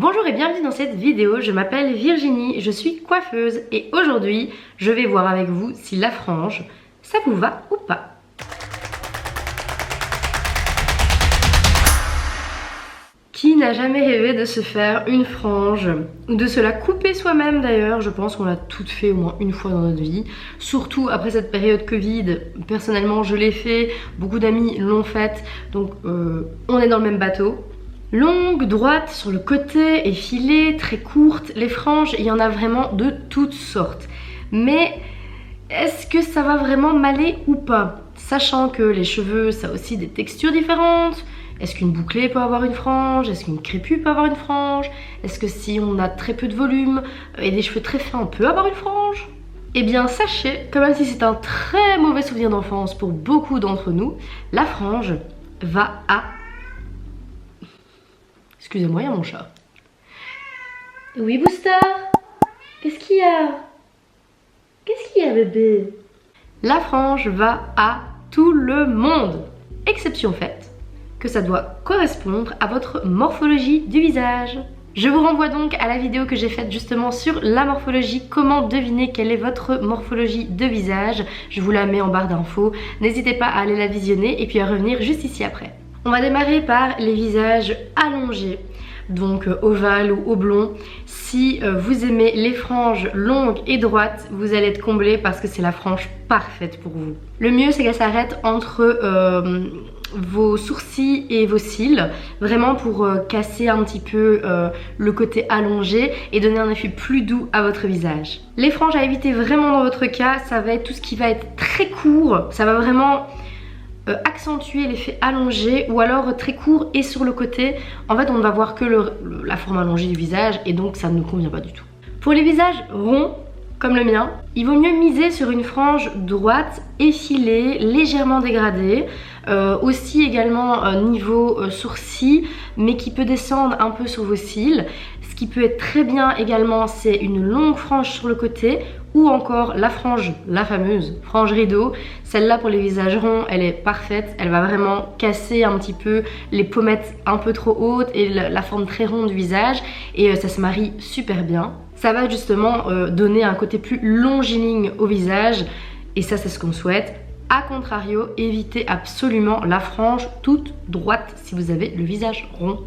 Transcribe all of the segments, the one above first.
Bonjour et bienvenue dans cette vidéo, je m'appelle Virginie, je suis coiffeuse et aujourd'hui je vais voir avec vous si la frange, ça vous va ou pas. Qui n'a jamais rêvé de se faire une frange ou de se la couper soi-même d'ailleurs? Je pense qu'on l'a toutes fait au moins une fois dans notre vie, surtout après cette période Covid. Personnellement je l'ai fait, beaucoup d'amis l'ont faite, donc on est dans le même bateau. Longue, droite, sur le côté, effilée, très courte, les franges, il y en a vraiment de toutes sortes. Mais est-ce que ça va vraiment m'aller ou pas? Sachant que les cheveux, ça a aussi des textures différentes. Est-ce qu'une bouclée peut avoir une frange? Est-ce qu'une crépue peut avoir une frange? Est-ce que si on a très peu de volume et des cheveux très fins, on peut avoir une frange? Eh bien sachez que même si c'est un très mauvais souvenir d'enfance pour beaucoup d'entre nous, la frange va à... Excusez-moi, il y a mon chat. Oui, Booster? Qu'est-ce qu'il y a? Qu'est-ce qu'il y a, bébé? La frange va à tout le monde. Exception faite que ça doit correspondre à votre morphologie du visage. Je vous renvoie donc à la vidéo que j'ai faite justement sur la morphologie, comment deviner quelle est votre morphologie de visage. Je vous la mets en barre d'infos. N'hésitez pas à aller la visionner et puis à revenir juste ici après. On va démarrer par les visages allongés, donc ovales ou oblongs. Si vous aimez les franges longues et droites, vous allez être comblé parce que c'est la frange parfaite pour vous. Le mieux, c'est qu'elle s'arrête entre vos sourcils et vos cils, vraiment pour casser un petit peu le côté allongé et donner un effet plus doux à votre visage. Les franges à éviter vraiment dans votre cas, ça va être tout ce qui va être très court, ça va vraiment... accentuer l'effet allongé ou alors très court et sur le côté. En fait on ne va voir que la forme allongée du visage et donc ça ne nous convient pas du tout. Pour les visages ronds comme le mien, il vaut mieux miser sur une frange droite, effilée, légèrement dégradée, aussi également niveau sourcil, mais qui peut descendre un peu sur vos cils. Ce qui peut être très bien également, c'est une longue frange sur le côté ou encore la frange, la fameuse frange rideau. Celle-là pour les visages ronds, elle est parfaite, elle va vraiment casser un petit peu les pommettes un peu trop hautes et la forme très ronde du visage et ça se marie super bien. Ça va justement donner un côté plus longiligne au visage et ça c'est ce qu'on souhaite. A contrario, évitez absolument la frange toute droite si vous avez le visage rond.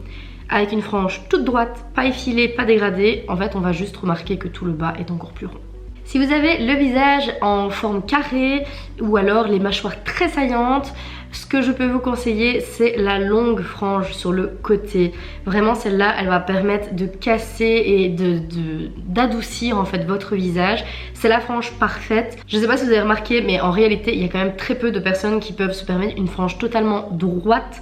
Avec une frange toute droite, pas effilée, pas dégradée, en fait on va juste remarquer que tout le bas est encore plus rond. Si vous avez le visage en forme carrée ou alors les mâchoires très saillantes, ce que je peux vous conseiller c'est la longue frange sur le côté. Vraiment celle-là elle va permettre de casser et d'adoucir en fait votre visage. C'est la frange parfaite. Je ne sais pas si vous avez remarqué mais en réalité il y a quand même très peu de personnes qui peuvent se permettre une frange totalement droite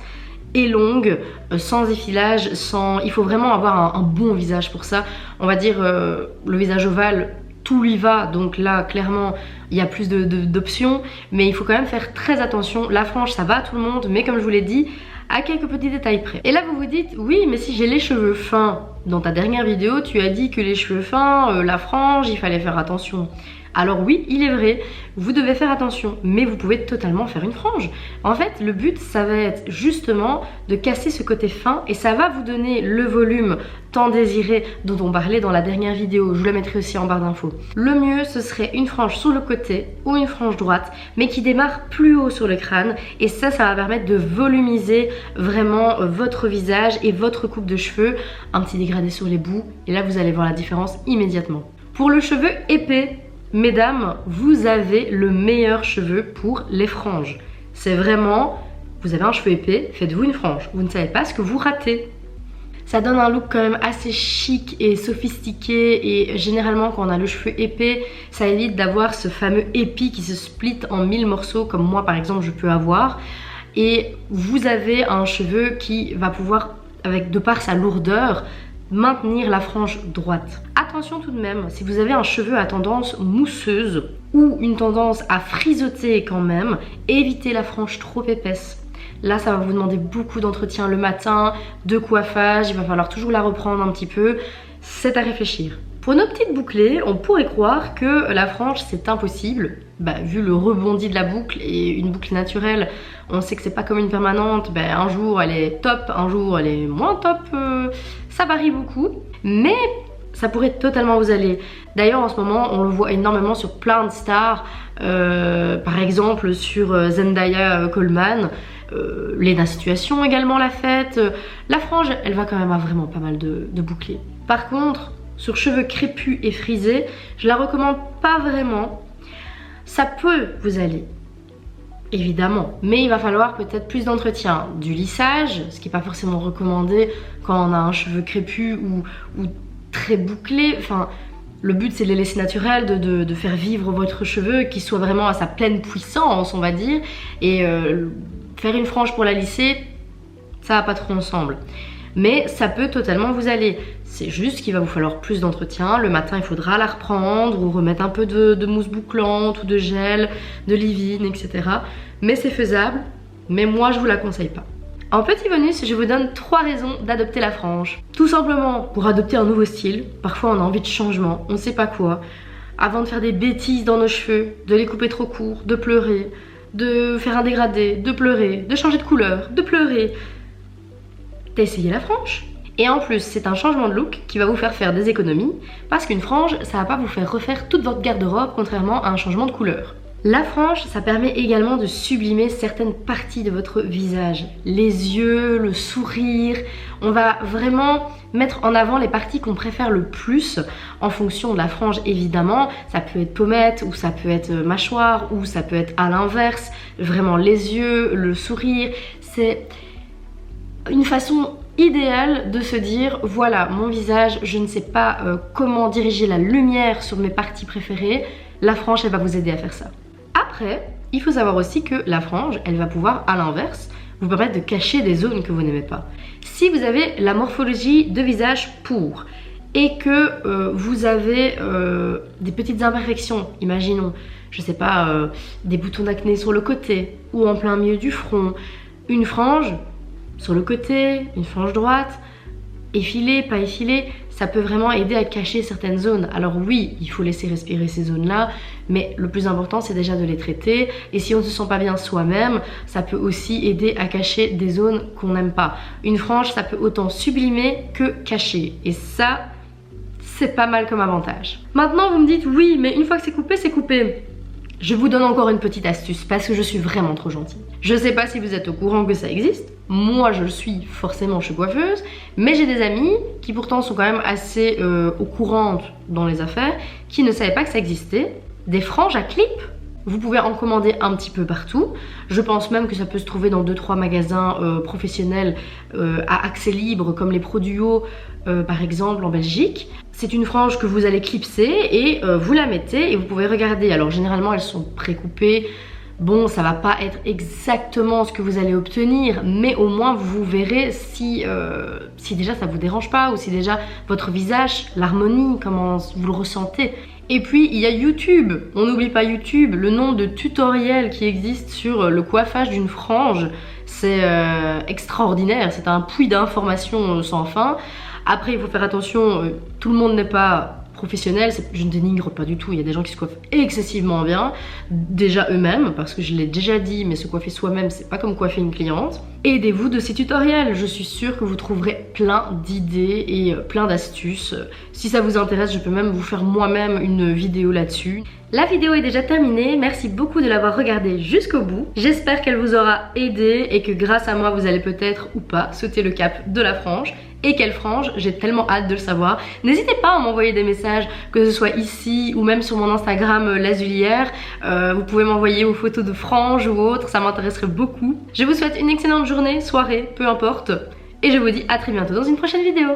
et longue, sans effilage, sans... Il faut vraiment avoir un bon visage pour ça. On va dire le visage ovale, tout lui va, donc là clairement il y a plus d'options, mais il faut quand même faire très attention. La frange ça va à tout le monde, mais comme je vous l'ai dit, à quelques petits détails près. Et là vous vous dites, oui mais si j'ai les cheveux fins, dans ta dernière vidéo tu as dit que les cheveux fins, la frange, il fallait faire attention. Alors oui, il est vrai, vous devez faire attention, mais vous pouvez totalement faire une frange. En fait, le but, ça va être justement de casser ce côté fin et ça va vous donner le volume tant désiré dont on parlait dans la dernière vidéo. Je vous la mettrai aussi en barre d'infos. Le mieux, ce serait une frange sur le côté ou une frange droite, mais qui démarre plus haut sur le crâne et ça va permettre de volumiser vraiment votre visage et votre coupe de cheveux. Un petit dégradé sur les bouts et là, vous allez voir la différence immédiatement. Pour le cheveu épais, mesdames, vous avez le meilleur cheveu pour les franges. C'est vraiment, vous avez un cheveu épais, faites-vous une frange. Vous ne savez pas ce que vous ratez. Ça donne un look quand même assez chic et sophistiqué et généralement quand on a le cheveu épais, ça évite d'avoir ce fameux épi qui se split en 1000 morceaux comme moi par exemple je peux avoir. Et vous avez un cheveu qui va pouvoir, de par sa lourdeur, maintenir la frange droite. Attention tout de même, si vous avez un cheveu à tendance mousseuse ou une tendance à frisoter quand même, évitez la frange trop épaisse. Là ça va vous demander beaucoup d'entretien le matin, de coiffage, il va falloir toujours la reprendre un petit peu, c'est à réfléchir. Pour nos petites bouclées, on pourrait croire que la frange c'est impossible. Vu le rebondi de la boucle et une boucle naturelle, on sait que c'est pas comme une permanente. Un jour elle est top, un jour elle est moins top. Ça varie beaucoup, mais ça pourrait totalement vous aller. D'ailleurs en ce moment on le voit énormément sur plein de stars, par exemple sur Zendaya Coleman, Lena Situation également l'a faite. La frange elle va quand même avoir vraiment pas mal de bouclés. Par contre sur cheveux crépus et frisés, je la recommande pas vraiment. Ça peut vous aller, évidemment, mais il va falloir peut-être plus d'entretien, du lissage, ce qui n'est pas forcément recommandé quand on a un cheveu crépus ou très bouclé. Enfin, le but c'est de les laisser naturels, de faire vivre votre cheveu, qu'il soit vraiment à sa pleine puissance, on va dire, et faire une frange pour la lisser, ça va pas trop ensemble. Mais ça peut totalement vous aller. C'est juste qu'il va vous falloir plus d'entretien. Le matin il faudra la reprendre ou remettre un peu de mousse bouclante ou de gel, de leave-in, etc. Mais c'est faisable, mais moi je vous la conseille pas. En petit bonus, je vous donne 3 raisons d'adopter la frange. Tout simplement pour adopter un nouveau style. Parfois on a envie de changement, on ne sait pas quoi. Avant de faire des bêtises dans nos cheveux, de les couper trop courts, de pleurer, de faire un dégradé, de pleurer, de changer de couleur, de pleurer. T'as essayé la frange? Et en plus, c'est un changement de look qui va vous faire des économies, parce qu'une frange, ça va pas vous faire refaire toute votre garde-robe, contrairement à un changement de couleur. La frange, ça permet également de sublimer certaines parties de votre visage. Les yeux, le sourire. On va vraiment mettre en avant les parties qu'on préfère le plus en fonction de la frange, évidemment. Ça peut être pommette, ou ça peut être mâchoire, ou ça peut être à l'inverse. Vraiment les yeux, le sourire, c'est une façon idéale de se dire voilà mon visage, je ne sais pas comment diriger la lumière sur mes parties préférées, la frange elle va vous aider à faire ça. Après il faut savoir aussi que la frange elle va pouvoir à l'inverse vous permettre de cacher des zones que vous n'aimez pas. Si vous avez la morphologie de visage pour et que vous avez des petites imperfections, imaginons je sais pas des boutons d'acné sur le côté ou en plein milieu du front, une frange sur le côté, une frange droite, effilée, pas effilée, ça peut vraiment aider à cacher certaines zones. Alors oui, il faut laisser respirer ces zones-là, mais le plus important c'est déjà de les traiter. Et si on ne se sent pas bien soi-même, ça peut aussi aider à cacher des zones qu'on n'aime pas. Une frange, ça peut autant sublimer que cacher. Et ça, c'est pas mal comme avantage. Maintenant, vous me dites, oui, mais une fois que c'est coupé, c'est coupé. Je vous donne encore une petite astuce parce que je suis vraiment trop gentille. Je sais pas si vous êtes au courant que ça existe. Moi je le suis forcément, je suis coiffeuse. Mais j'ai des amis qui pourtant sont quand même assez au courant dans les affaires, qui ne savaient pas que ça existait. Des franges à clip. Vous pouvez en commander un petit peu partout. Je pense même que ça peut se trouver dans 2-3 magasins professionnels à accès libre comme les Produo par exemple en Belgique. C'est une frange que vous allez clipser et vous la mettez et vous pouvez regarder. Alors généralement elles sont précoupées. Bon, ça va pas être exactement ce que vous allez obtenir, mais au moins vous verrez si déjà ça vous dérange pas ou si déjà votre visage, l'harmonie, comment vous le ressentez. Et puis il y a YouTube, on n'oublie pas YouTube, le nombre de tutoriels qui existent sur le coiffage d'une frange, c'est extraordinaire, c'est un puits d'informations sans fin. Après il faut faire attention, tout le monde n'est pas professionnel, je ne dénigre pas du tout, il y a des gens qui se coiffent excessivement bien, déjà eux-mêmes, parce que je l'ai déjà dit, mais se coiffer soi-même c'est pas comme coiffer une cliente. Aidez-vous de ces tutoriels, je suis sûre que vous trouverez plein d'idées et plein d'astuces. Si ça vous intéresse, je peux même vous faire moi-même une vidéo là-dessus. La vidéo est déjà terminée, merci beaucoup de l'avoir regardée jusqu'au bout. J'espère qu'elle vous aura aidé et que grâce à moi vous allez peut-être ou pas sauter le cap de la frange. Et quelle frange, j'ai tellement hâte de le savoir. N'hésitez pas à m'envoyer des messages, que ce soit ici ou même sur mon Instagram Lazulière. Vous pouvez m'envoyer vos photos de franges ou autres, ça m'intéresserait beaucoup. Je vous souhaite une excellente journée, soirée, peu importe. Et je vous dis à très bientôt dans une prochaine vidéo.